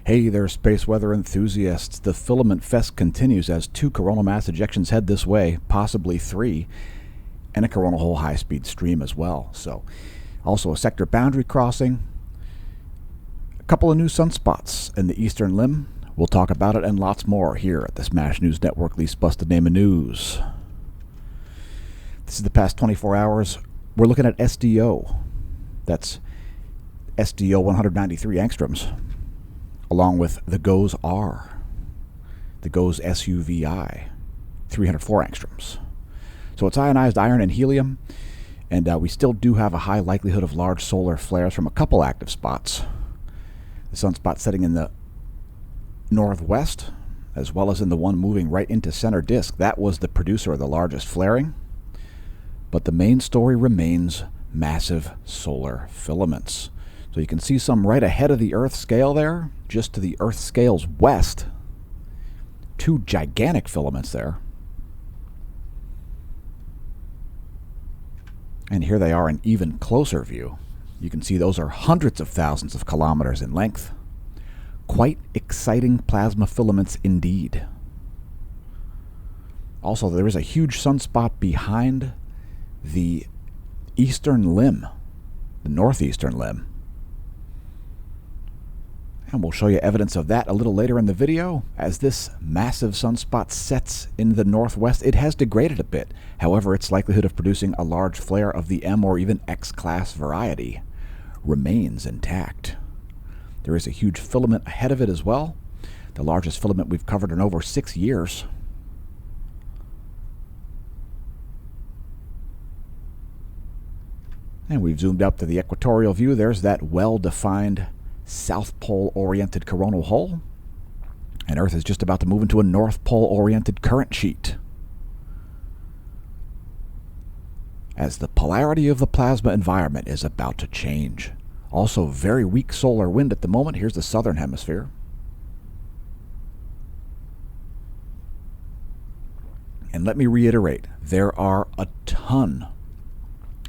Hey there, space weather enthusiasts. The filament fest continues as 2 coronal mass ejections head this way, possibly 3, and a coronal hole high-speed stream as well. So, also a sector boundary crossing, a couple of new sunspots in the eastern limb. We'll talk about it and lots more here at the Smash News Network, least busted name of news. This is the past 24 hours. We're looking at SDO. That's SDO 193 angstroms, along with the GOES R, the GOES SUVI, 304 angstroms. So it's ionized iron and helium, and we still do have a high likelihood of large solar flares from a couple active spots. The sunspot setting in the northwest, as well as in the one moving right into center disk. That was the producer of the largest flaring. But the main story remains massive solar filaments. So you can see some right ahead of the Earth scale there, just to the Earth scale's west. 2 gigantic filaments there. And here they are in even closer view. You can see those are hundreds of thousands of kilometers in length. Quite exciting plasma filaments indeed. Also, there is a huge sunspot behind the eastern limb, the northeastern limb. And we'll show you evidence of that a little later in the video. As this massive sunspot sets in the northwest, it has degraded a bit. However, its likelihood of producing a large flare of the M or even X class variety remains intact. There is a huge filament ahead of it as well, the largest filament we've covered in over 6 years. And we've zoomed up to the equatorial view. There's that well-defined South Pole-oriented coronal hole. And Earth is just about to move into a North Pole-oriented current sheet, as the polarity of the plasma environment is about to change. Also, very weak solar wind at the moment. Here's the southern hemisphere. And let me reiterate, there are a ton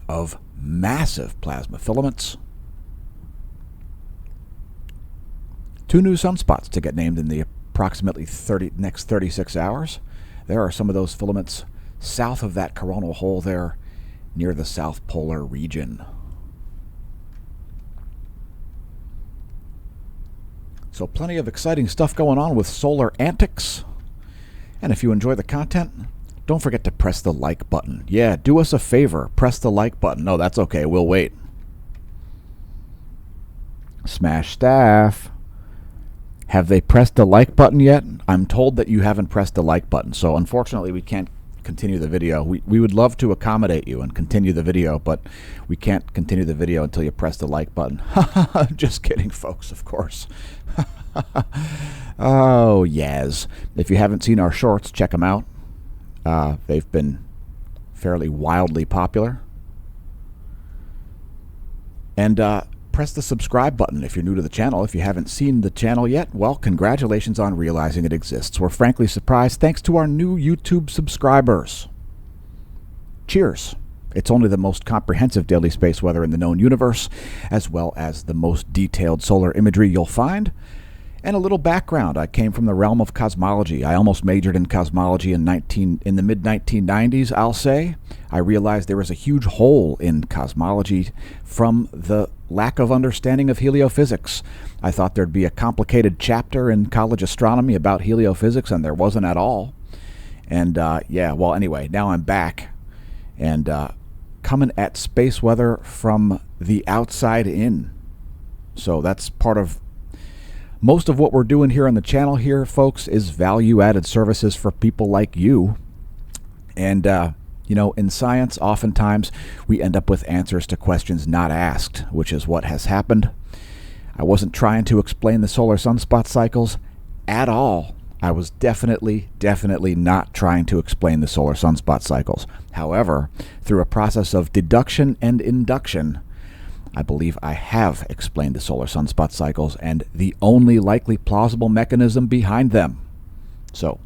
of massive plasma filaments. 2 new sunspots to get named in the approximately next 36 hours. There are some of those filaments south of that coronal hole there near the South Polar region. So plenty of exciting stuff going on with solar antics. And if you enjoy the content, don't forget to press the like button. Yeah, do us a favor. Press the like button. No, that's okay. We'll wait. Smash staff. Have they pressed the like button yet? I'm told that you haven't pressed the like button. So unfortunately, we can't continue the video. We would love to accommodate you and continue the video, but we can't continue the video until you press the like button. Just kidding, folks, of course. Oh, yes. If you haven't seen our shorts, check them out. They've been fairly wildly popular. And press the subscribe button if you're new to the channel. If you haven't seen the channel yet, well, congratulations on realizing it exists. We're frankly surprised thanks to our new YouTube subscribers. Cheers. It's only the most comprehensive daily space weather in the known universe, as well as the most detailed solar imagery you'll find. And a little background. I came from the realm of cosmology. I almost majored in cosmology in the mid-1990s, I'll say. I realized there was a huge hole in cosmology from the lack of understanding of heliophysics. I thought there'd be a complicated chapter in college astronomy about heliophysics, and there wasn't at all. And yeah, well, anyway, now I'm back and coming at space weather from the outside in. So that's part of most of what we're doing here on the channel here, folks, is value-added services for people like you. And, you know, in science, oftentimes we end up with answers to questions not asked, which is what has happened. I wasn't trying to explain the solar sunspot cycles at all. I was definitely not trying to explain the solar sunspot cycles. However, through a process of deduction and induction, I believe I have explained the solar sunspot cycles and the only likely plausible mechanism behind them. So,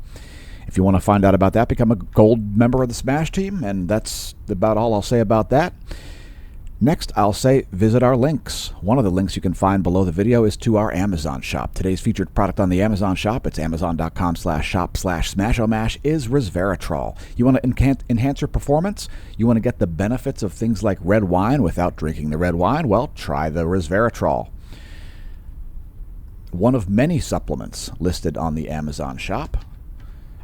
if you want to find out about that, become a gold member of the Smash team, and that's about all I'll say about that. Next, I'll say visit our links. One of the links you can find below the video is to our Amazon shop. Today's featured product on the Amazon shop, it's amazon.com/shop/smashomash, is resveratrol. You want to enhance your performance? You want to get the benefits of things like red wine without drinking the red wine? Well, try the resveratrol. One of many supplements listed on the Amazon shop.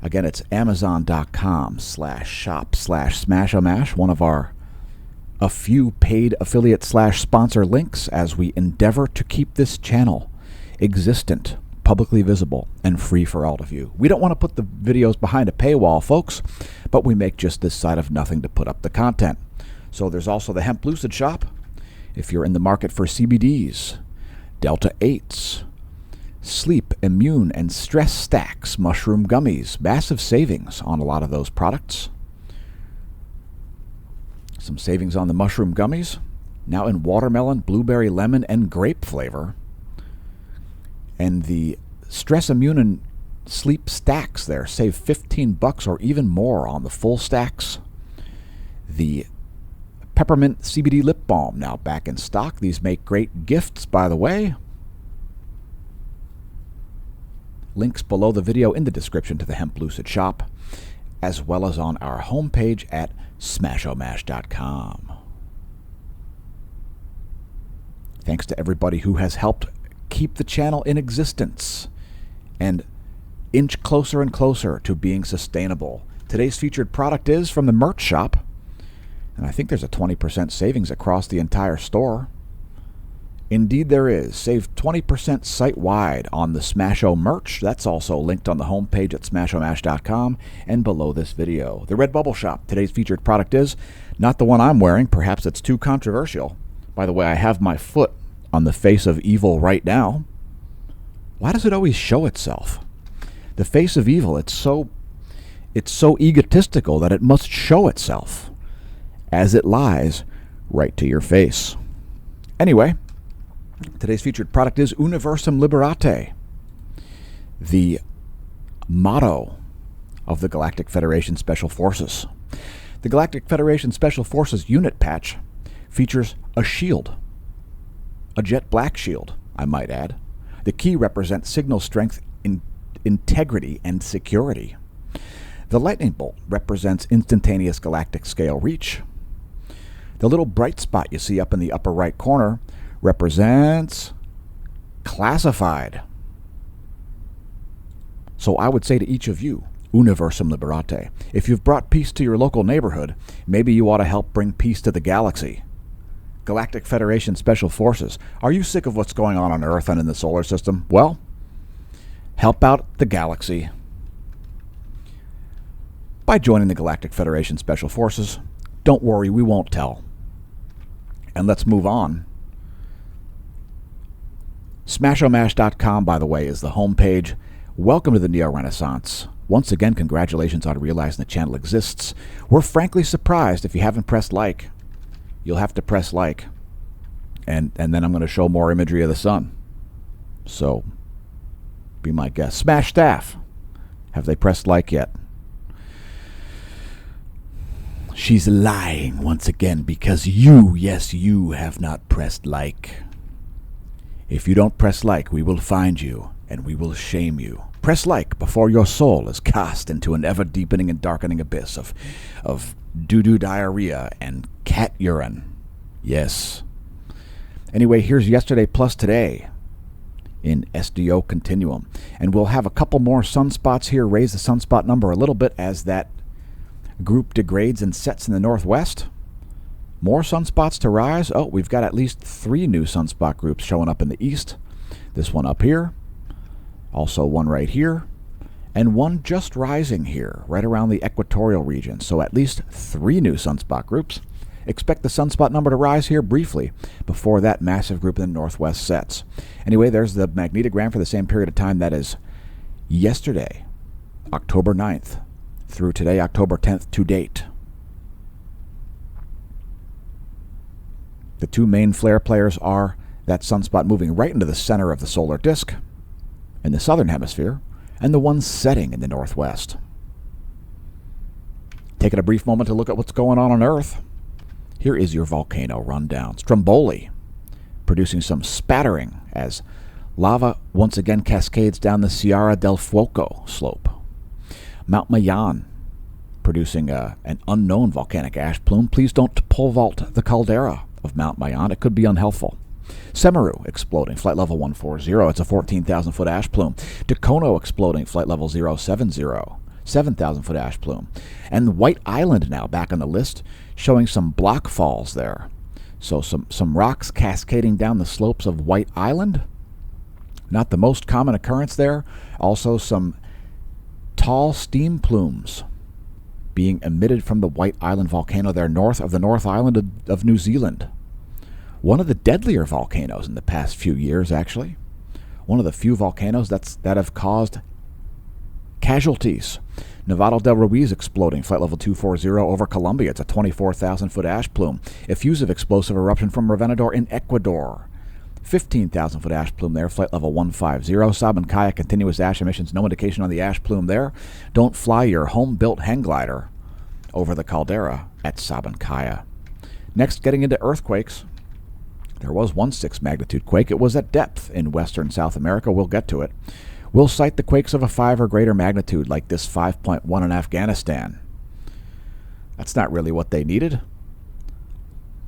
Again, it's amazon.com/shop/smashomash, one of a few paid affiliate/sponsor links as we endeavor to keep this channel existent, publicly visible, and free for all of you. We don't want to put the videos behind a paywall, folks, but we make just this side of nothing to put up the content. So there's also the Hemp Lucid shop. If you're in the market for CBDs, Delta 8s, sleep, immune, and stress stacks, mushroom gummies, massive savings on a lot of those products. Some savings on the mushroom gummies, now in watermelon, blueberry, lemon, and grape flavor. And the stress, immune, and sleep stacks there save $15 or even more on the full stacks. The peppermint CBD lip balm now back in stock. These make great gifts, by the way. Links below the video in the description to the Hemp Lucid shop, as well as on our homepage at smashomash.com. Thanks to everybody who has helped keep the channel in existence and inch closer and closer to being sustainable. Today's featured product is from the merch shop, and I think there's a 20% savings across the entire store. Indeed there is. Save 20% site-wide on the Smasho merch. That's also linked on the homepage at smashomash.com and below this video. The Redbubble shop. Today's featured product is not the one I'm wearing. Perhaps it's too controversial. By the way, I have my foot on the face of evil right now. Why does it always show itself? The face of evil, it's so egotistical that it must show itself as it lies right to your face. Anyway, today's featured product is Universum Liberate, the motto of the Galactic Federation Special Forces. The Galactic Federation Special Forces unit patch features a shield, a jet black shield, I might add. The key represents signal strength, integrity, and security. The lightning bolt represents instantaneous galactic scale reach. The little bright spot you see up in the upper right corner represents classified. So I would say to each of you, Universum Liberate. If you've brought peace to your local neighborhood, maybe you ought to help bring peace to the galaxy. Galactic Federation Special Forces. Are you sick of what's going on Earth and in the solar system? Well, help out the galaxy by joining the Galactic Federation Special Forces. Don't worry, we won't tell. And let's move on. Smashomash.com, by the way, is the homepage. Welcome to the Neo-Renaissance. Once again, congratulations on realizing the channel exists. We're frankly surprised. If you haven't pressed like, you'll have to press like. And then I'm going to show more imagery of the sun. So, be my guest. Smash staff. Have they pressed like yet? She's lying once again because you, yes, you have not pressed like. If you don't press like, we will find you, and we will shame you. Press like before your soul is cast into an ever-deepening and darkening abyss of doo-doo diarrhea and cat urine. Yes. Anyway, here's yesterday plus today in SDO Continuum. And we'll have a couple more sunspots here, raise the sunspot number a little bit as that group degrades and sets in the northwest. More sunspots to rise. Oh, we've got at least 3 new sunspot groups showing up in the east. This one up here. Also one right here. And one just rising here, right around the equatorial region. So at least 3 new sunspot groups. Expect the sunspot number to rise here briefly before that massive group in the northwest sets. Anyway, there's the magnetogram for the same period of time. That is yesterday, October 9th, through today, October 10th, to date. The 2 main flare players are that sunspot moving right into the center of the solar disk in the southern hemisphere, and the one setting in the northwest. Taking a brief moment to look at what's going on Earth. Here is your volcano rundown. Stromboli producing some spattering as lava once again cascades down the Sierra del Fuoco slope. Mount Mayan producing an unknown volcanic ash plume. Please don't pole vault the caldera of Mount Mayan. It could be unhelpful. Semeru exploding, flight level 140. It's a 14,000-foot ash plume. Dacono exploding, flight level 070. 7,000-foot ash plume. And White Island now back on the list, showing some block falls there. So some rocks cascading down the slopes of White Island. Not the most common occurrence there. Also some tall steam plumes being emitted from the White Island volcano there north of the North Island of New Zealand. One of the deadlier volcanoes in the past few years, actually. One of the few volcanoes that have caused casualties. Nevado del Ruiz exploding, flight level 240 over Colombia. It's a 24,000-foot ash plume. Effusive explosive eruption from Revenador in Ecuador. 15,000-foot ash plume there, flight level 150. Sabancaya, continuous ash emissions, no indication on the ash plume there. Don't fly your home-built hang glider over the caldera at Sabancaya. Next, getting into earthquakes. There was one 6 magnitude quake. It was at depth in western South America. We'll get to it. We'll cite the quakes of a 5 or greater magnitude, like this 5.1 in Afghanistan. That's not really what they needed.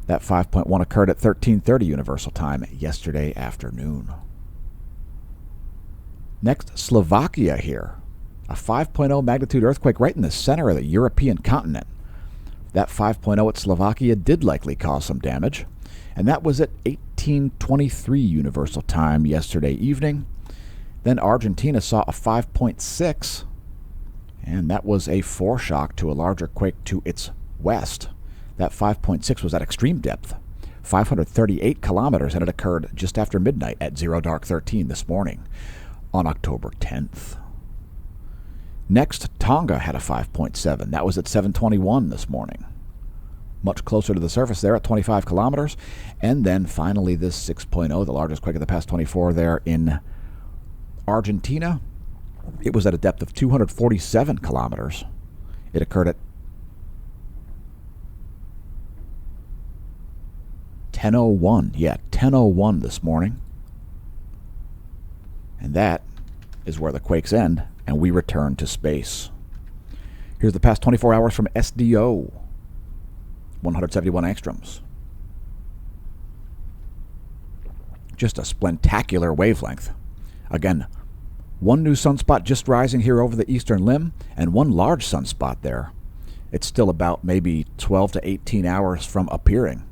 That 5.1 occurred at 13:30 Universal Time yesterday afternoon. Next, Slovakia here. A 5.0 magnitude earthquake right in the center of the European continent. That 5.0 at Slovakia did likely cause some damage, and that was at 18:23 Universal Time yesterday evening. Then Argentina saw a 5.6, and that was a foreshock to a larger quake to its west. That 5.6 was at extreme depth, 538 kilometers, and it occurred just after midnight at 0:13 this morning on October 10th. Next, Tonga had a 5.7. That was at 7:21 this morning. Much closer to the surface there at 25 kilometers. And then finally this 6.0, the largest quake of the past 24 there in Argentina. It was at a depth of 247 kilometers. It occurred at 10:01. Yeah, 10:01 this morning. And that is where the quakes end, and we return to space. Here's the past 24 hours from SDO. 171 angstroms. Just a splentacular wavelength. Again, one new sunspot just rising here over the eastern limb, and one large sunspot there. It's still about maybe 12 to 18 hours from appearing.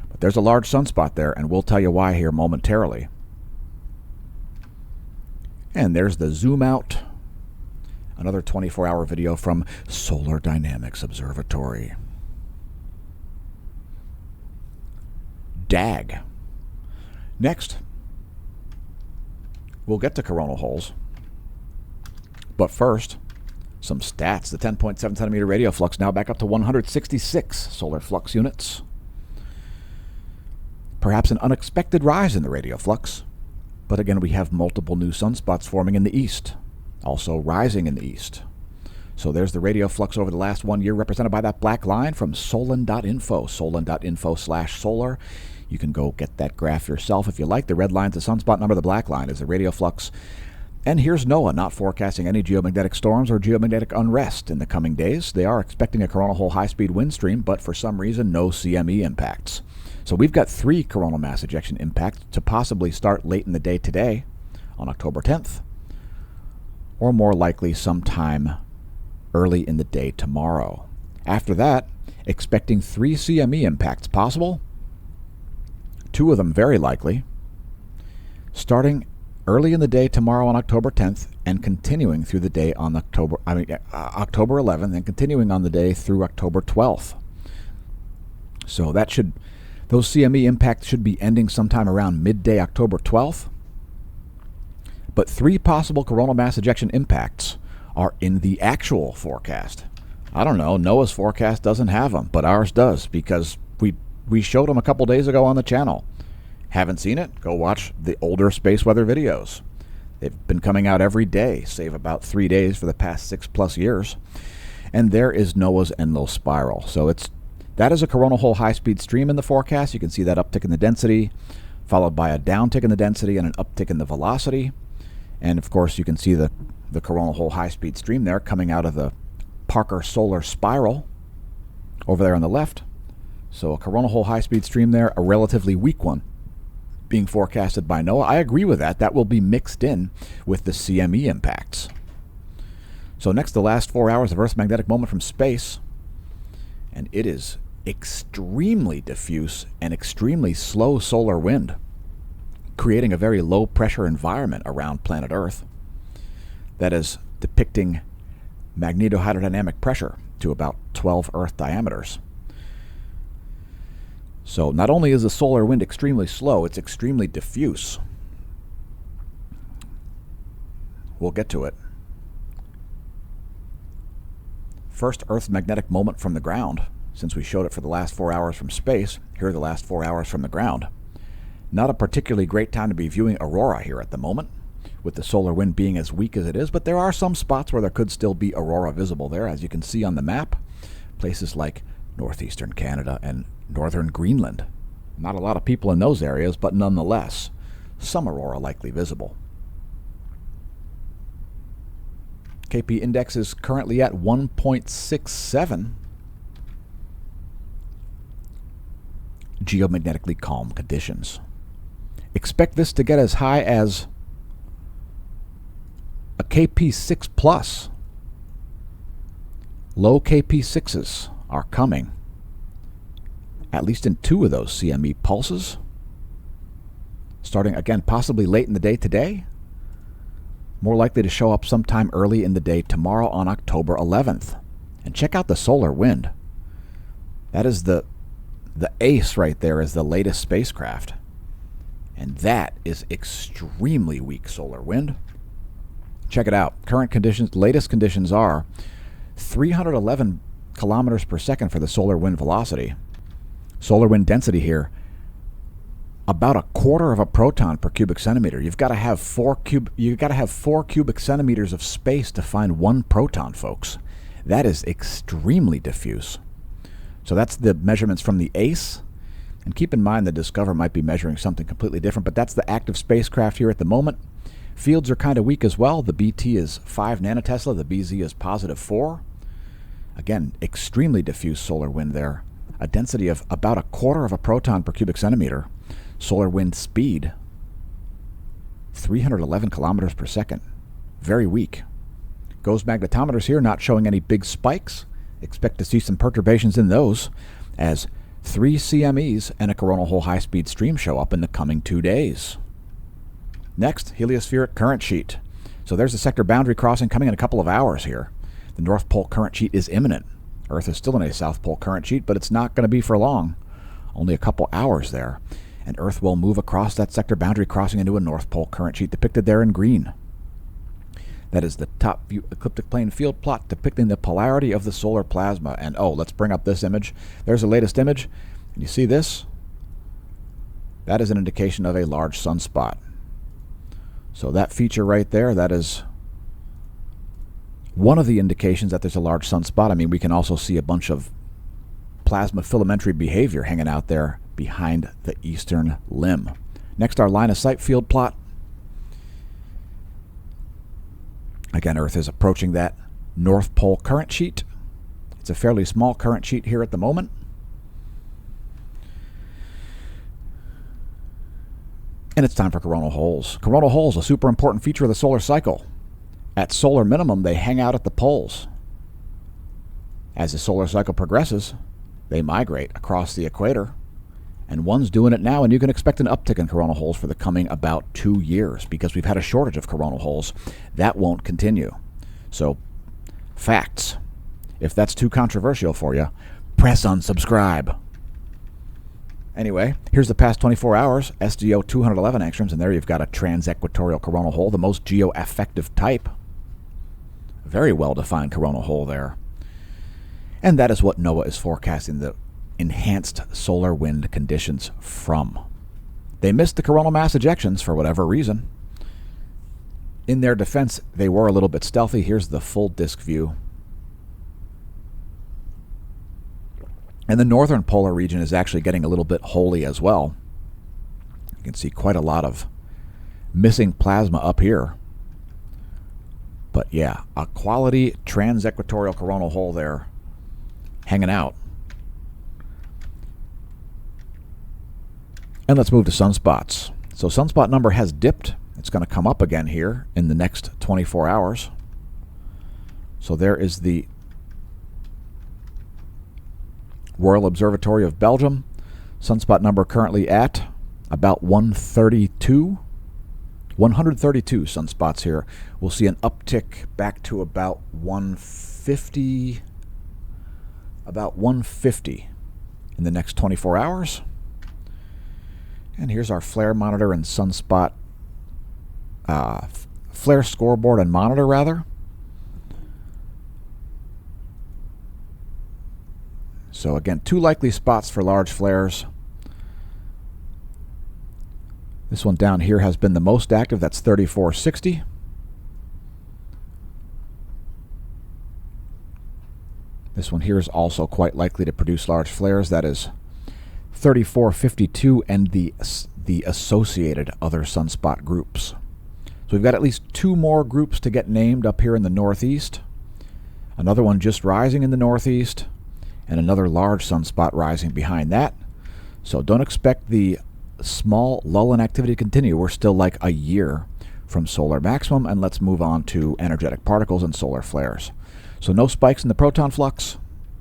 But there's a large sunspot there, and we'll tell you why here momentarily. And there's the zoom out. Another 24-hour video from Solar Dynamics Observatory. DAG. Next, we'll get to coronal holes. But first, some stats. The 10.7 centimeter radio flux now back up to 166 solar flux units. Perhaps an unexpected rise in the radio flux. But again, we have multiple new sunspots forming in the east, also rising in the east. So there's the radio flux over the last 1 year represented by that black line from solon.info, solon.info/solar. You can go get that graph yourself if you like. The red line's the sunspot number, the black line is the radio flux. And here's NOAA not forecasting any geomagnetic storms or geomagnetic unrest in the coming days. They are expecting a coronal hole high-speed wind stream, but for some reason, no CME impacts. So we've got 3 coronal mass ejection impacts to possibly start late in the day today on October 10th, or more likely sometime early in the day tomorrow. After that, expecting 3 CME impacts possible, 2 of them very likely, starting early in the day tomorrow on October 10th and continuing through the day on October 11th and continuing on the day through October 12th. So those CME impacts should be ending sometime around midday October 12th. But 3 possible coronal mass ejection impacts are in the actual forecast. I don't know, NOAA's forecast doesn't have them, but ours does, because we showed them a couple days ago on the channel. Haven't seen it? Go watch the older space weather videos. They've been coming out every day, save about 3 days for the past 6+ years. And there is NOAA's Enlil spiral. So it's That is a coronal hole high-speed stream in the forecast. You can see that uptick in the density, followed by a downtick in the density and an uptick in the velocity. And of course, you can see the coronal hole high-speed stream there coming out of the Parker solar spiral over there on the left. So a coronal hole high-speed stream there, a relatively weak one being forecasted by NOAA. I agree with that. That will be mixed in with the CME impacts. So next, the last 4 hours of Earth's magnetic moment from space. And it is extremely diffuse and extremely slow solar wind, creating a very low pressure environment around planet Earth that is depicting magnetohydrodynamic pressure to about 12 Earth diameters. So not only is the solar wind extremely slow, it's extremely diffuse. We'll get to it. First, Earth's magnetic moment from the ground. Since we showed it for the last 4 hours from space, here are the last 4 hours from the ground. Not a particularly great time to be viewing aurora here at the moment, with the solar wind being as weak as it is, but there are some spots where there could still be aurora visible there, as you can see on the map. Places like northeastern Canada and northern Greenland. Not a lot of people in those areas, but nonetheless, some aurora likely visible. KP index is currently at 1.67. Geomagnetically calm conditions. Expect this to get as high as a KP6 plus. Low KP6s are coming, at least in 2 of those CME pulses, starting again possibly late in the day today, more likely to show up sometime early in the day tomorrow on October 11th. And check out the solar wind. That is the ACE right there is the latest spacecraft. And that is extremely weak solar wind. Check it out. Current conditions, latest conditions are 311 kilometers per second for the solar wind velocity. Solar wind density here, about a quarter of a proton per cubic centimeter. You've got to have 4 cubic centimeters of space to find 1 proton, folks. That is extremely diffuse. So that's the measurements from the ACE. And keep in mind the Discover might be measuring something completely different, but that's the active spacecraft here at the moment. Fields are kind of weak as well. The BT is 5 nanotesla. The BZ is positive 4. Again, extremely diffuse solar wind there. A density of about a quarter of a proton per cubic centimeter. Solar wind speed, 311 kilometers per second. Very weak. GOES magnetometers here not showing any big spikes. Expect to see some perturbations in those as 3 CMEs and a coronal hole high-speed stream show up in the coming 2 days. Next, heliospheric current sheet. So there's the sector boundary crossing coming in a couple of hours here. The North Pole current sheet is imminent. Earth is still in a South Pole current sheet, but it's not going to be for long. Only a couple hours there. And Earth will move across that sector boundary crossing into a North Pole current sheet depicted there in green. That is the top view ecliptic plane field plot depicting the polarity of the solar plasma. And oh, let's bring up this image. There's the latest image. And you see this? That is an indication of a large sunspot. So that feature right there, that is one of the indications that there's a large sunspot. I mean, we can also see a bunch of plasma filamentary behavior hanging out there behind the eastern limb. Next, our line of sight field plot. Again, Earth is approaching that North Pole current sheet. It's a fairly small current sheet here at the moment. And it's time for coronal holes. Coronal holes, a super important feature of the solar cycle. At solar minimum, they hang out at the poles. As the solar cycle progresses, they migrate across the equator. And one's doing it now, and you can expect an uptick in coronal holes for the coming about 2 years because we've had a shortage of coronal holes. That won't continue. So, facts. If that's too controversial for you, press unsubscribe. Anyway, here's the past 24 hours, SGO 211 angstroms, and there you've got a trans-equatorial coronal hole, the most geo-affective type. Very well-defined coronal hole there. And that is what NOAA is forecasting the enhanced solar wind conditions from. They missed the coronal mass ejections for whatever reason. In their defense, they were a little bit stealthy. Here's the full disk view. And the northern polar region is actually getting a little bit holy as well. You can see quite a lot of missing plasma up here. But yeah, a quality trans-equatorial coronal hole there hanging out. And let's move to sunspots. So sunspot number has dipped. It's going to come up again here in the next 24 hours. So there is the Royal Observatory of Belgium. Sunspot number currently at about 132. 132 sunspots here. We'll see an uptick back to about 150. About 150 in the next 24 hours. And here's our flare monitor and sunspot flare scoreboard and monitor rather. So again, 2 likely spots for large flares. This one down here has been the most active. That's 3460. This one here is also quite likely to produce large flares. That is 3452 and the associated other sunspot groups. So we've got at least 2 more groups to get named up here in the northeast. Another one just rising in the northeast, and another large sunspot rising behind that. So don't expect the small lull in activity to continue. We're still like a year from solar maximum, and let's move on to energetic particles and solar flares. So no spikes in the proton flux.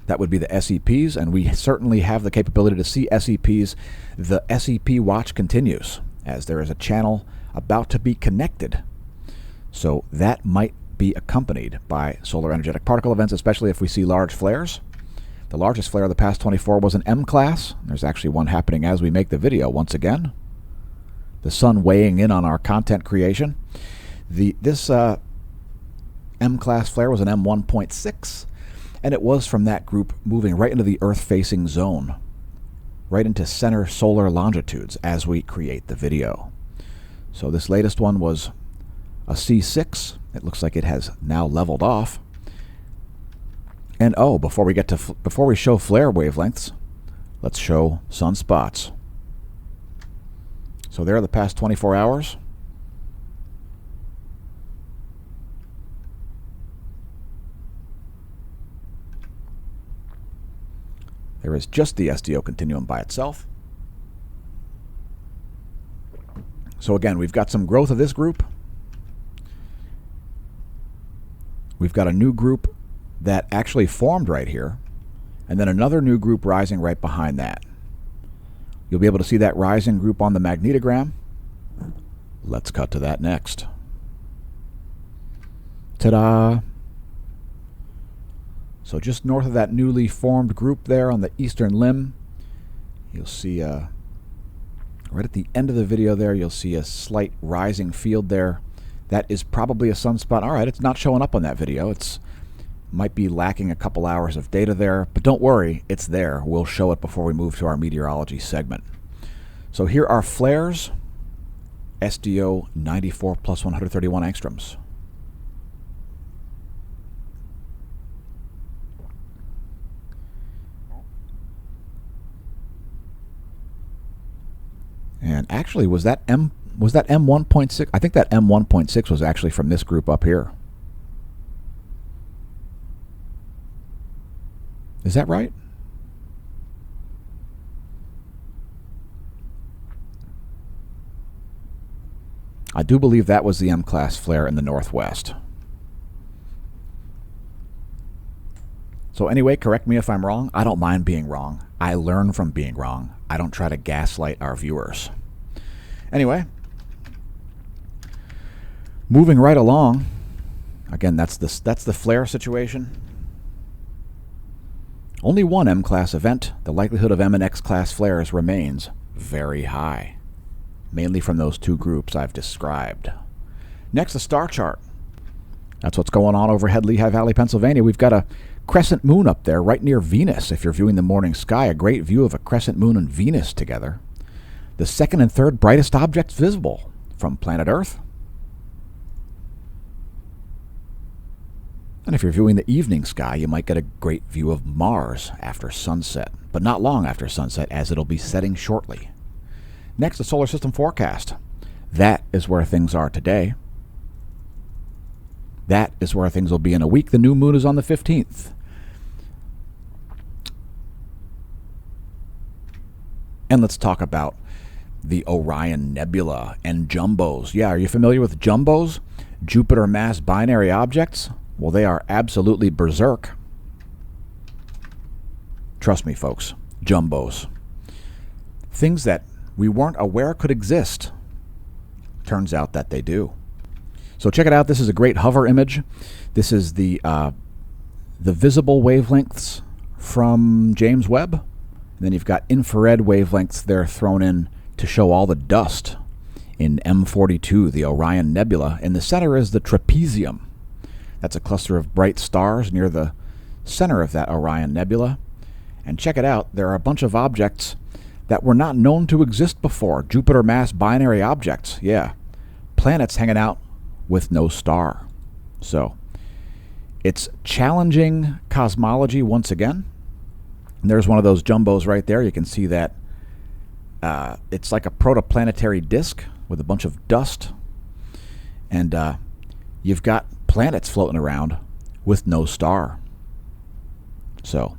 That would be the SEPs, and we certainly have the capability to see SEPs. The SEP watch continues as there is a channel about to be connected. So that might be accompanied by solar energetic particle events, especially if we see large flares. The largest flare of the past 24 was an M class. There's actually one happening as we make the video once again. The sun weighing in on our content creation. This M class flare was an M1.6, and it was from that group moving right into the Earth-facing zone, right into center solar longitudes as we create the video. So this latest one was a C6. It looks like it has now leveled off. And oh, before we show flare wavelengths, let's show sunspots. So there are the past 24 hours. There is just the SDO continuum by itself. So again, we've got some growth of this group. We've got a new group that actually formed right here, and then another new group rising right behind that. You'll be able to see that rising group on the magnetogram. Let's cut to that next. Ta-da! So just north of that newly formed group there on the eastern limb, you'll see right at the end of the video there, you'll see a slight rising field there. That is probably a sunspot. All right, it's not showing up on that video. It's might be lacking a couple hours of data there, but don't worry, it's there. We'll show it before we move to our meteorology segment. So here are flares, SDO 94 plus 131 angstroms. And actually, was that M1.6? I think that M1.6 was actually from this group up here. Is that right? I do believe that was the M-class flare in the northwest. So anyway, correct me if I'm wrong. I don't mind being wrong. I learn from being wrong. I don't try to gaslight our viewers. Anyway, moving right along. Again, that's the flare situation. Only one M-class event. The likelihood of M and X-class flares remains very high, mainly from those 2 groups I've described. Next, the star chart. That's what's going on overhead Lehigh Valley, Pennsylvania. We've got a crescent moon up there right near Venus. If you're viewing the morning sky, a great view of a crescent moon and Venus together. The second and third brightest objects visible from planet Earth. And if you're viewing the evening sky, you might get a great view of Mars after sunset. but not long after sunset, as it'll be setting shortly. Next, the solar system forecast. That is where things are today. That is where things will be in a week. The new moon is on the 15th. And let's talk about the Orion Nebula and jumbos. Yeah, are you familiar with jumbos? Jupiter mass binary objects? Well, they are absolutely berserk. Trust me, folks. Jumbos. Things that we weren't aware could exist. Turns out that they do. So check it out. This is a great hover image. This is the visible wavelengths from James Webb. And then you've got infrared wavelengths there thrown in to show all the dust in M42, the Orion Nebula. In the center is the trapezium. That's a cluster of bright stars near the center of that Orion Nebula. And check it out. There are a bunch of objects that were not known to exist before. Jupiter mass binary objects. Yeah. Planets hanging out with no star. So it's challenging cosmology once again. And there's one of those jumbos right there. You can see that it's like a protoplanetary disk with a bunch of dust. And you've got planets floating around with no star. So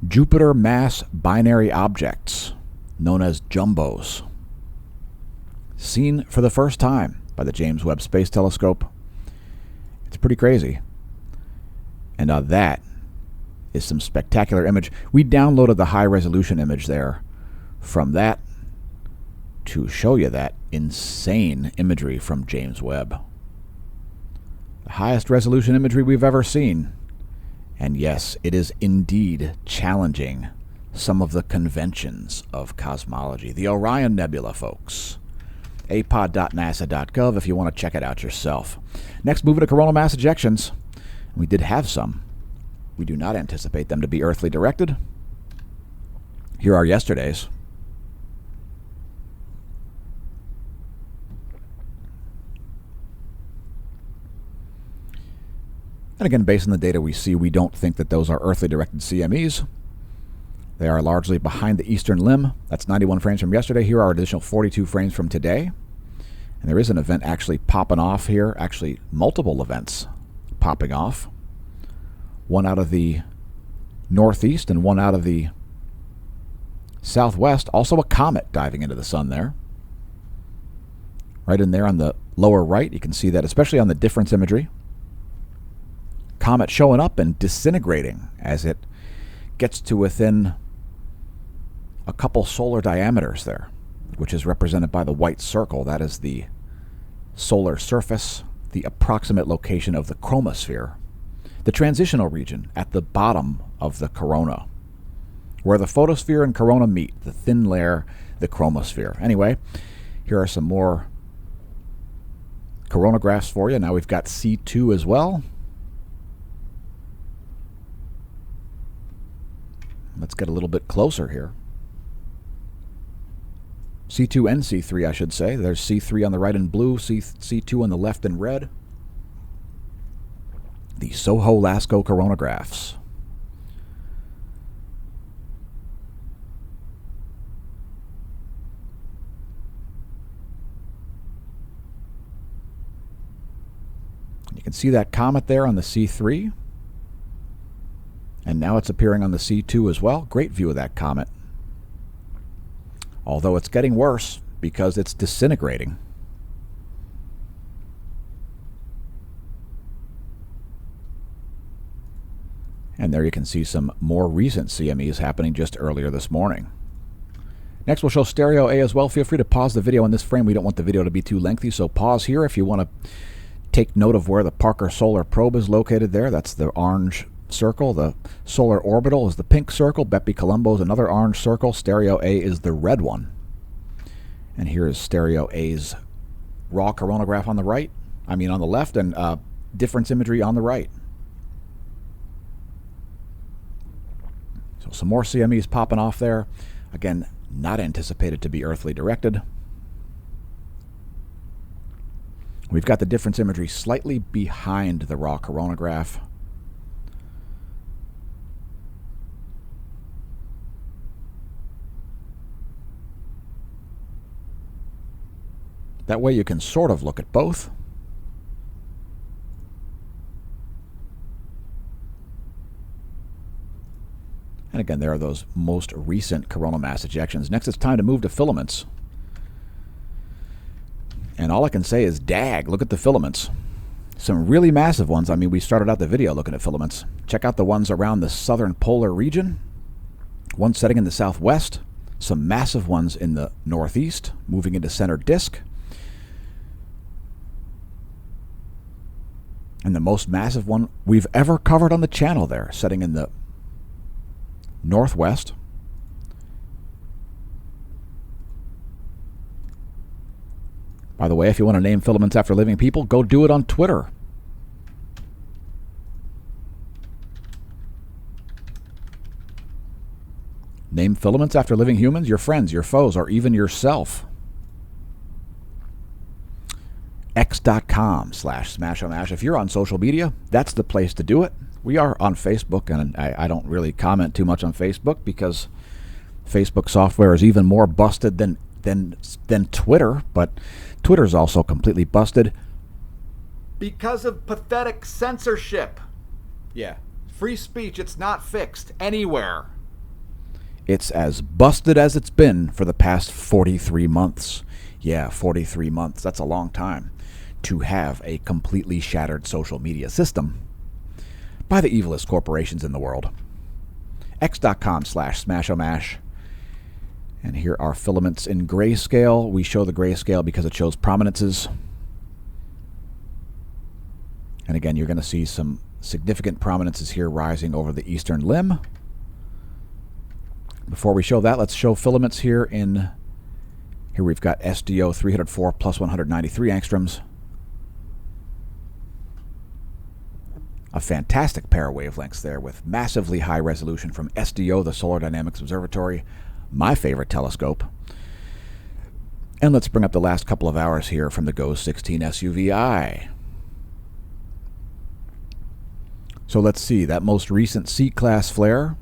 Jupiter mass binary objects, known as jumbos, seen for the first time by the James Webb Space Telescope. It's pretty crazy. And that is some spectacular image. We downloaded the high-resolution image there from that to show you that insane imagery from James Webb. The highest resolution imagery we've ever seen. And yes, it is indeed challenging some of the conventions of cosmology. The Orion Nebula, folks. apod.nasa.gov if you want to check it out yourself. Next, moving to coronal mass ejections. We did have some. We do not anticipate them to be earthly directed. Here are yesterday's. And again, based on the data we see, we don't think that those are earthly directed CMEs. They are largely behind the eastern limb. That's 91 frames from yesterday. Here are additional 42 frames from today. And there is an event actually popping off here. Actually, multiple events popping off. One out of the northeast and one out of the southwest. Also a comet diving into the sun there. Right in there on the lower right, you can see that, especially on the difference imagery. Comet showing up and disintegrating as it gets to within a couple solar diameters there, which is represented by the white circle. That is the solar surface, the approximate location of the chromosphere, the transitional region at the bottom of the corona, where the photosphere and corona meet, the thin layer, the chromosphere. Anyway, here are some more coronagraphs for you. Now we've got C2 as well. Let's get a little bit closer here. C2 and C3, I should say. There's C3 on the right in blue, C2 on the left in red. The Soho-Lasco coronagraphs. You can see that comet there on the C3. And now it's appearing on the C2 as well. Great view of that comet. Although it's getting worse because it's disintegrating. And there you can see some more recent CMEs happening just earlier this morning. Next we'll show stereo A as well. Feel free to pause the video in this frame. We don't want the video to be too lengthy, so pause here if you want to take note of where the Parker Solar Probe is located there. That's the orange circle. The solar orbital is the pink circle. Bepi Colombo is another orange circle. Stereo A is the red one. And here is stereo A's raw coronagraph on the right. I mean on the left, and difference imagery on the right. So some more CMEs popping off there. Again, not anticipated to be earthly directed. We've got the difference imagery slightly behind the raw coronagraph. That way you can sort of look at both. And again, there are those most recent coronal mass ejections. Next, it's time to move to filaments. And all I can say is, dag, look at the filaments. Some really massive ones. I mean, we started out the video looking at filaments. Check out the ones around the southern polar region. One setting in the southwest. Some massive ones in the northeast, moving into center disk. And the most massive one we've ever covered on the channel there, setting in the northwest. By the way, if you want to name filaments after living people, go do it on Twitter. Name filaments after living humans, your friends, your foes, or even yourself. x.com/smashomash. If you're on social media, that's the place to do it. We are on Facebook, and I don't really comment too much on Facebook because Facebook software is even more busted than Twitter, but Twitter's also completely busted because of pathetic censorship. Yeah, free speech, it's not fixed anywhere. It's as busted as it's been for the past 43 months. Yeah, 43 months. That's a long time to have a completely shattered social media system by the evilest corporations in the world. x.com/smashomash. And here are filaments in grayscale. We show the grayscale because it shows prominences. And again, you're going to see some significant prominences here rising over the eastern limb. Before we show that, let's show filaments here in... Here we've got SDO 304 plus 193 angstroms. A fantastic pair of wavelengths there with massively high resolution from SDO, the Solar Dynamics Observatory, my favorite telescope. And let's bring up the last couple of hours here from the GOES 16 SUVI. So let's see, that most recent C-class flare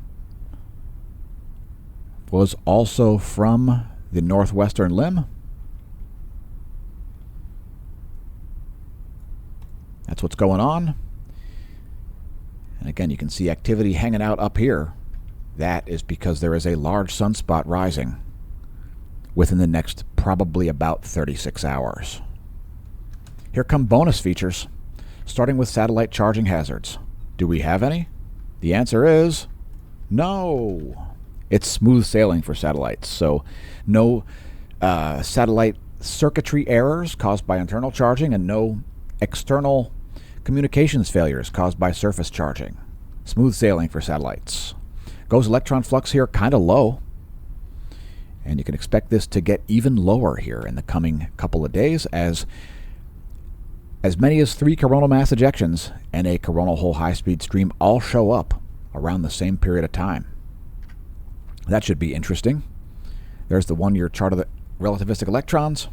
was also from the northwestern limb. That's what's going on. And again, you can see activity hanging out up here. That is because there is a large sunspot rising within the next probably about 36 hours. Here come bonus features, starting with satellite charging hazards. Do we have any? The answer is no. It's smooth sailing for satellites, so no satellite circuitry errors caused by internal charging and no external communications failures caused by surface charging. Smooth sailing for satellites. GOES electron flux here kind of low, and you can expect this to get even lower here in the coming couple of days as many as 3 coronal mass ejections and a coronal hole high-speed stream all show up around the same period of time. That should be interesting. There's the 1-year chart of the relativistic electrons,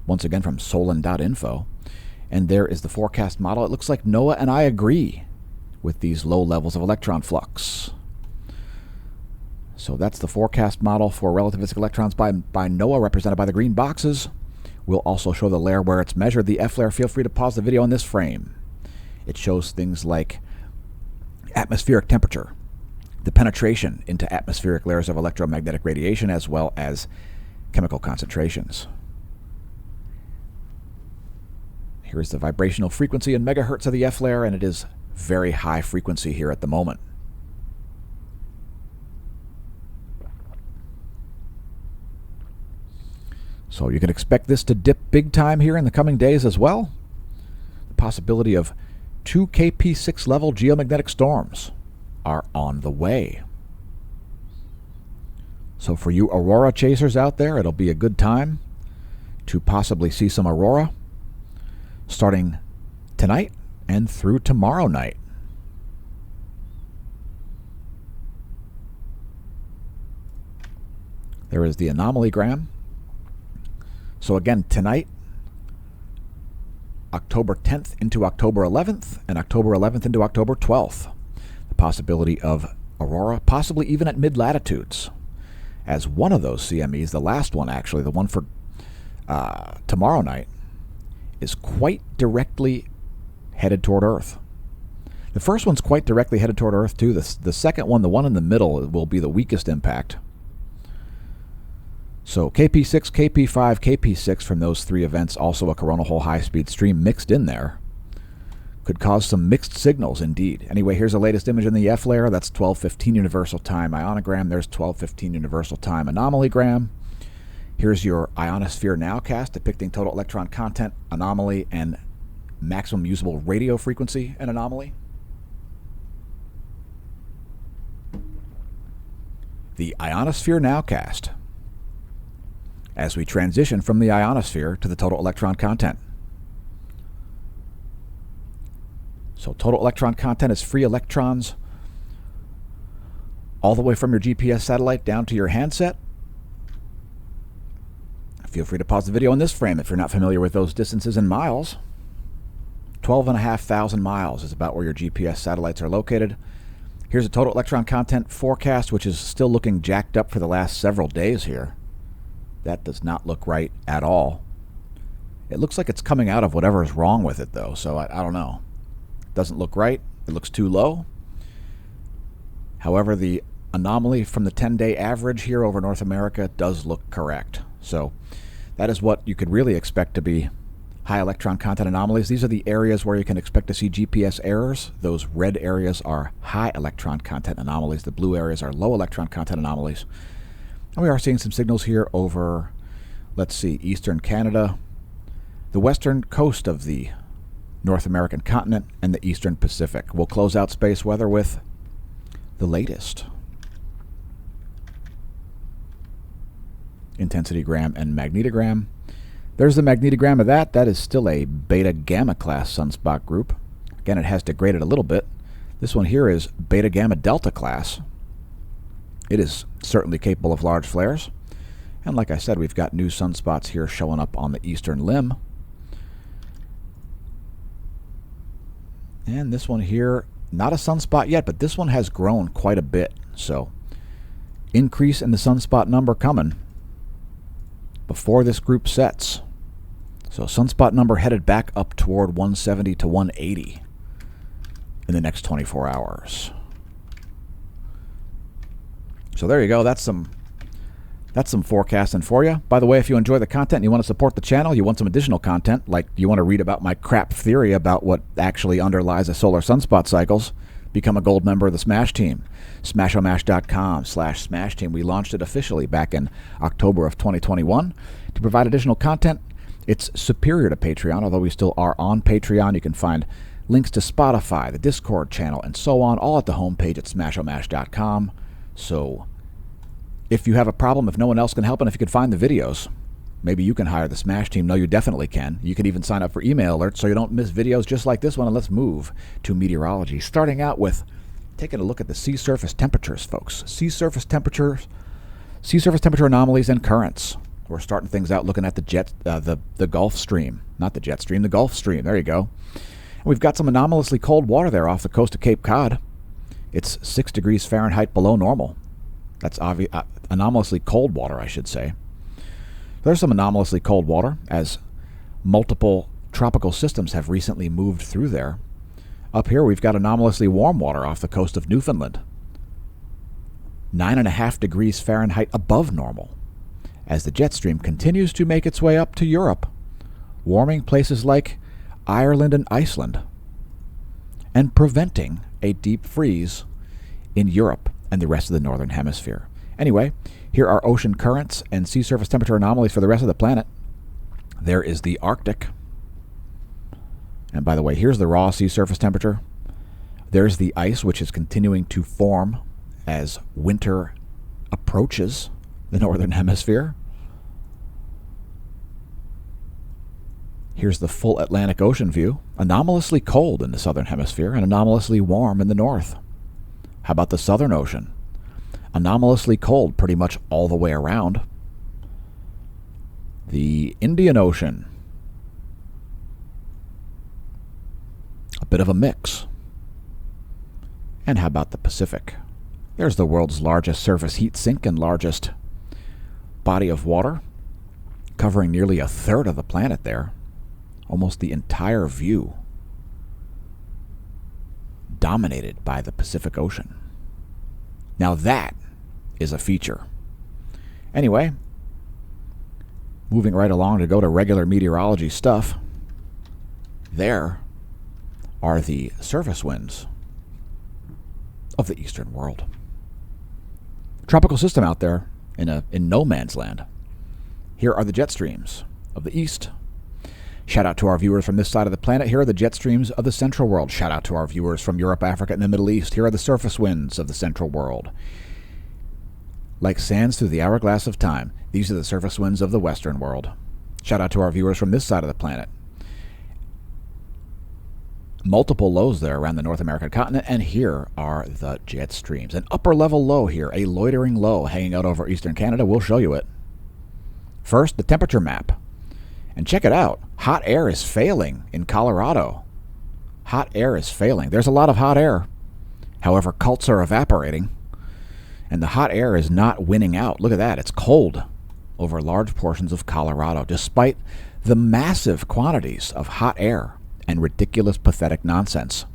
once again from solon.info. And there is the forecast model. It looks like NOAA and I agree with these low levels of electron flux. So that's the forecast model for relativistic electrons by NOAA, represented by the green boxes. We'll also show the layer where it's measured. The F layer, feel free to pause the video on this frame. It shows things like atmospheric temperature, the penetration into atmospheric layers of electromagnetic radiation, as well as chemical concentrations. Here is the vibrational frequency in megahertz of the F layer, and it is very high frequency here at the moment. So you can expect this to dip big time here in the coming days as well. The possibility of 2 KP6 level geomagnetic storms are on the way. So for you aurora chasers out there, it'll be a good time to possibly see some aurora starting tonight and through tomorrow night. There is the anomalygram. So again, tonight, October 10th into October 11th, and October 11th into October 12th. The possibility of aurora, possibly even at mid-latitudes, as one of those CMEs, the last one actually, the one for tomorrow night is quite directly headed toward Earth. The first one's quite directly headed toward Earth, too. The second one, the one in the middle, will be the weakest impact. So KP6, KP5, KP6 from those three events, also a coronal hole high-speed stream mixed in there, could cause some mixed signals indeed. Anyway, here's the latest image in the F layer. That's 12:15 universal time ionogram. There's 12:15 universal time anomalygram. Here's your ionosphere nowcast depicting total electron content, anomaly, and maximum usable radio frequency and anomaly. The ionosphere nowcast as we transition from the ionosphere to the total electron content. So total electron content is free electrons all the way from your GPS satellite down to your handset. Feel free to pause the video in this frame if you're not familiar with those distances in miles. 12,500 miles is about where your GPS satellites are located. Here's a total electron content forecast, which is still looking jacked up for the last several days here. That does not look right at all. It looks like it's coming out of whatever is wrong with it, though, so I don't know. Doesn't look right. It looks too low. However, the anomaly from the 10-day average here over North America does look correct. So that is what you could really expect to be high electron content anomalies. These are the areas where you can expect to see GPS errors. Those red areas are high electron content anomalies. The blue areas are low electron content anomalies. And we are seeing some signals here over, let's see, eastern Canada, the western coast of the North American continent, and the eastern Pacific. We'll close out space weather with the latest intensitygram and magnetogram. There's the magnetogram of that. That is still a beta gamma class sunspot group. Again, it has degraded a little bit. This one here is beta gamma delta class. It is certainly capable of large flares. And like I said, we've got new sunspots here showing up on the eastern limb. And this one here, not a sunspot yet, but this one has grown quite a bit. So, increase in the sunspot number coming before this group sets. So sunspot number headed back up toward 170 to 180 in the next 24 hours. So there you go. That's some forecasting for you. By the way, if you enjoy the content and you want to support the channel, you want some additional content, like you want to read about my crap theory about what actually underlies the solar sunspot cycles, become a gold member of the Smash Team. Smashomash.com/Smash Team. We launched it officially back in October of 2021 to provide additional content. It's superior to Patreon, although we still are on Patreon. You can find links to Spotify, the Discord channel, and so on, all at the homepage at smashomash.com. So if you have a problem, if no one else can help, and if you can find the videos, maybe you can hire the Smash Team. No, you definitely can. You can even sign up for email alerts so you don't miss videos just like this one. And let's move to meteorology, starting out with taking a look at the sea surface temperatures, folks. Sea surface temperature anomalies and currents. We're starting things out looking at the Gulf Stream. Not the jet stream, the Gulf Stream. There you go. And we've got some anomalously cold water there off the coast of Cape Cod. It's 6 degrees Fahrenheit below normal. That's anomalously cold water, I should say. There's some anomalously cold water as multiple tropical systems have recently moved through there. Up here we've got anomalously warm water off the coast of Newfoundland. 9.5 degrees Fahrenheit above normal as the jet stream continues to make its way up to Europe, warming places like Ireland and Iceland, and preventing a deep freeze in Europe and the rest of the northern hemisphere. Anyway, here are ocean currents and sea surface temperature anomalies for the rest of the planet. There is the Arctic. And by the way, here's the raw sea surface temperature. There's the ice, which is continuing to form as winter approaches the northern hemisphere. Here's the full Atlantic Ocean view. Anomalously cold in the southern hemisphere and anomalously warm in the north. How about the Southern Ocean? Anomalously cold pretty much all the way around. The Indian Ocean. A bit of a mix. And how about the Pacific? There's the world's largest surface heat sink and largest body of water. covering nearly a third of the planet there, almost the entire view, dominated by the Pacific Ocean. Now that is a feature. Anyway, moving right along to go to regular meteorology stuff, there are the surface winds of the eastern world. Tropical system out there in no man's land. Here are the jet streams of the east. Shout out to our viewers from this side of the planet. Here are the jet streams of the central world. Shout out to our viewers from Europe, Africa, and the Middle East. Here are the surface winds of the central world. Like sands through the hourglass of time, these are the surface winds of the western world. Shout out to our viewers from this side of the planet. Multiple lows there around the North American continent, and here are the jet streams. An upper level low here, a loitering low hanging out over eastern Canada. We'll show you it. First, the temperature map. And check it out. Hot air is failing in Colorado. Hot air is failing. There's a lot of hot air. However, cults are evaporating, and the hot air is not winning out. Look at that. It's cold over large portions of Colorado, despite the massive quantities of hot air and ridiculous, pathetic nonsense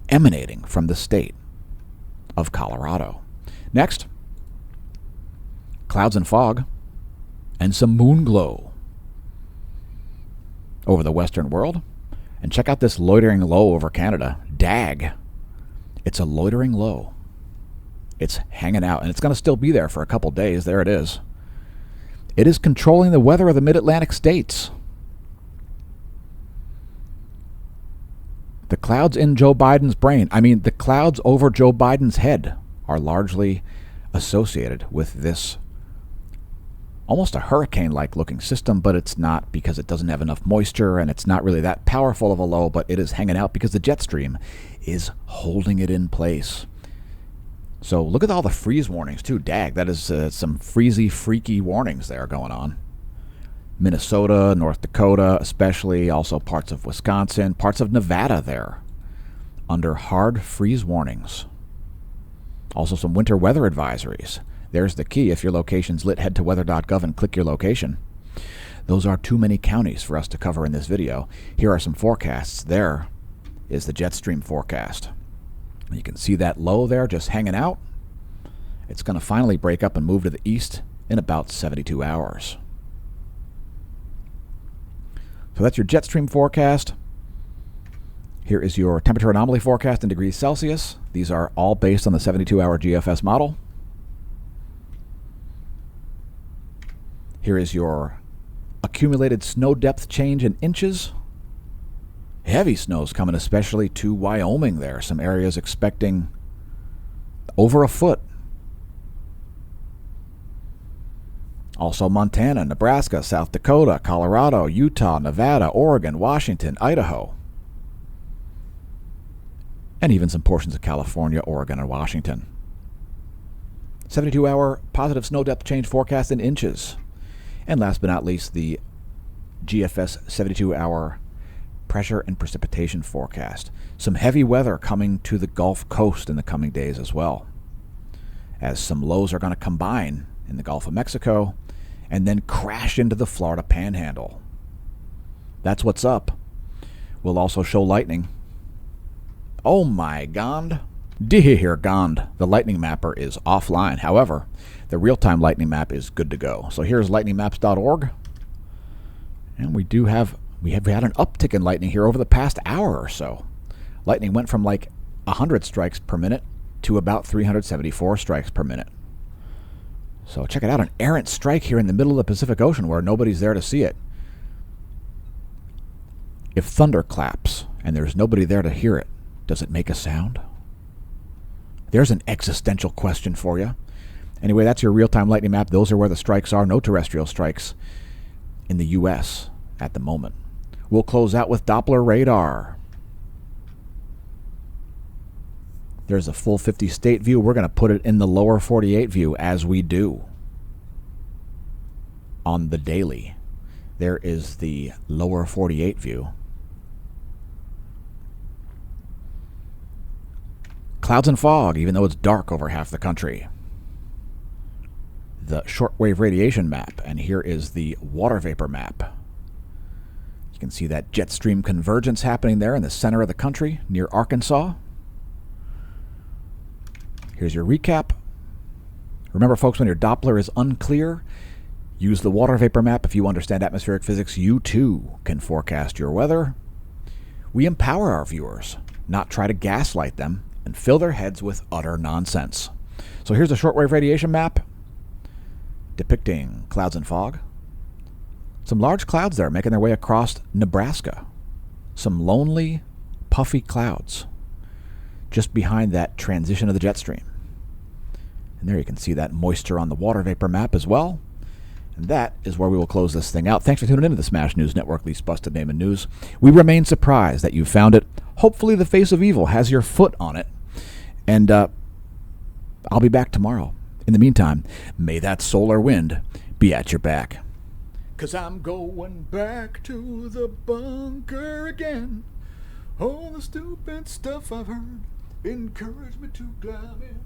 emanating from the state of Colorado. Next, clouds and fog and some moon glow over the western world. And check out this loitering low over Canada. DAG. It's a loitering low. It's hanging out, and it's going to still be there for a couple days. There it is. It is controlling the weather of the mid-Atlantic states. The clouds in Joe Biden's brain, the clouds over Joe Biden's head are largely associated with this almost a hurricane-like looking system, but it's not because it doesn't have enough moisture, and it's not really that powerful of a low, but it is hanging out because the jet stream is holding it in place. So look at all the freeze warnings too. Dag, that is some freezy, freaky warnings there going on. Minnesota, North Dakota especially, also parts of Wisconsin, parts of Nevada there, under hard freeze warnings. Also some winter weather advisories. There's the key. If your location's lit, head to weather.gov and click your location. Those are too many counties for us to cover in this video. Here are some forecasts. There is the jet stream forecast. You can see that low there just hanging out. It's going to finally break up and move to the east in about 72 hours. So that's your jet stream forecast. Here is your temperature anomaly forecast in degrees Celsius. These are all based on the 72-hour GFS model. Here is your accumulated snow depth change in inches. Heavy snow's coming especially to Wyoming there. Some areas expecting over a foot. Also Montana, Nebraska, South Dakota, Colorado, Utah, Nevada, Oregon, Washington, Idaho. And even some portions of California, Oregon, and Washington. 72-hour positive snow depth change forecast in inches. And last but not least, the GFS 72-hour pressure and precipitation forecast. Some heavy weather coming to the Gulf Coast in the coming days as well, as some lows are going to combine in the Gulf of Mexico and then crash into the Florida Panhandle. That's what's up. We'll also show lightning. Oh my God. Dear God, the lightning mapper is offline. However, the real-time lightning map is good to go. So here's lightningmaps.org. And we have had an uptick in lightning here over the past hour or so. Lightning went from like 100 strikes per minute to about 374 strikes per minute. So check it out, an errant strike here in the middle of the Pacific Ocean where nobody's there to see it. If thunder claps and there's nobody there to hear it, does it make a sound? There's an existential question for you. Anyway, that's your real-time lightning map. Those are where the strikes are. No terrestrial strikes in the U.S. at the moment. We'll close out with Doppler radar. There's a full 50 state view. We're going to put it in the lower 48 view as we do on the daily. There is the lower 48 view. Clouds and fog, even though it's dark over half the country. the shortwave radiation map, and here is the water vapor map. You can see that jet stream convergence happening there in the center of the country near Arkansas. Here's your recap. Remember, folks, when your Doppler is unclear, use the water vapor map. If you understand atmospheric physics, you too can forecast your weather. We empower our viewers, not try to gaslight them and fill their heads with utter nonsense. So here's a shortwave radiation map depicting clouds and fog. Some large clouds there making their way across Nebraska. Some lonely, puffy clouds just behind that transition of the jet stream. And there you can see that moisture on the water vapor map as well. And that is where we will close this thing out. Thanks for tuning into the Smash News Network, least busted name in news. We remain surprised that you found it. Hopefully the face of evil has your foot on it. And I'll be back tomorrow. In the meantime, may that solar wind be at your back. 'Cause I'm going back to the bunker again. All the stupid stuff I've heard encouraged me to climb in.